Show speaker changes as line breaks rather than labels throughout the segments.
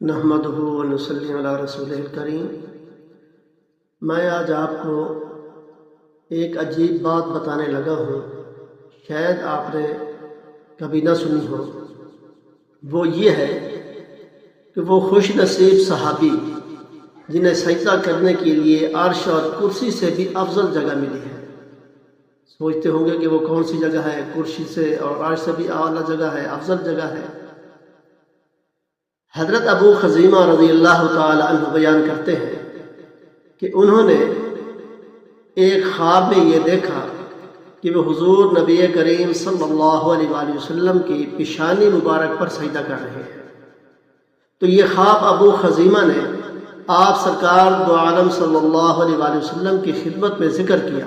نحمدہ و نصلی علی رسولہ الکریم۔ میں آج آپ کو ایک عجیب بات بتانے لگا ہوں، شاید آپ نے کبھی نہ سنی ہو۔ وہ یہ ہے کہ وہ خوش نصیب صحابی جنہیں سجدہ کرنے کے لیے عرش اور کرسی سے بھی افضل جگہ ملی ہے۔ سوچتے ہوں گے کہ وہ کون سی جگہ ہے؟ کرسی سے اور عرش سے بھی اعلیٰ جگہ ہے، افضل جگہ ہے۔ حضرت ابو خزیمہ رضی اللہ تعالی عنہ بیان کرتے ہیں کہ انہوں نے ایک خواب میں یہ دیکھا کہ وہ حضور نبی کریم صلی اللہ علیہ وآلہ وسلم کی پیشانی مبارک پر سجدہ کر رہے ہیں۔ تو یہ خواب ابو خزیمہ نے آپ سرکار دو عالم صلی اللہ علیہ وآلہ وسلم کی خدمت میں ذکر کیا،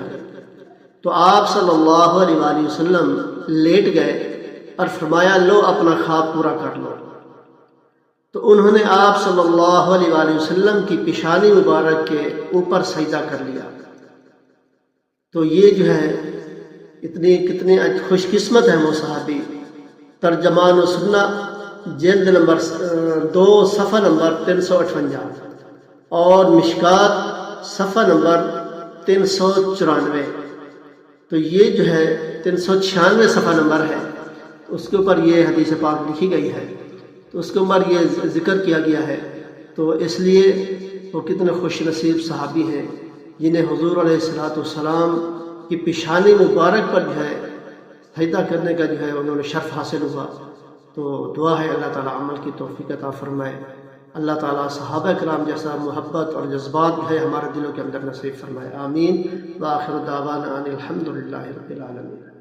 تو آپ صلی اللہ علیہ وآلہ وسلم لیٹ گئے اور فرمایا لو اپنا خواب پورا کر لو۔ تو انہوں نے آپ صلی اللہ علیہ وآلہ وسلم کی پیشانی مبارک کے اوپر سجدہ کر لیا۔ تو یہ جو ہے کتنے خوش قسمت ہیں وہ صحابی۔ ترجمان و سنہ جلد نمبر 2 صفحہ نمبر 358 اور مشکات صفحہ نمبر 394۔ تو یہ جو ہے 396 صفحہ نمبر ہے، اس کے اوپر یہ حدیث پاک لکھی گئی ہے، تو اس کے اوپر یہ ذکر کیا گیا ہے۔ تو اس لیے وہ کتنے خوش نصیب صحابی ہیں جنہیں حضور علیہ السلام کی پیشانی مبارک پر جو ہے سجدہ کرنے کا جو ہے انہوں نے شرف حاصل ہوا۔ تو دعا ہے اللہ تعالیٰ عمل کی توفیق عطا فرمائے، اللہ تعالیٰ صحابہ کرام جیسا محبت اور جذبات جو ہے ہمارے دلوں کے اندر نصیب فرمائے، آمین۔ وآخر دعوانا ان الحمد للہ رب العالمین۔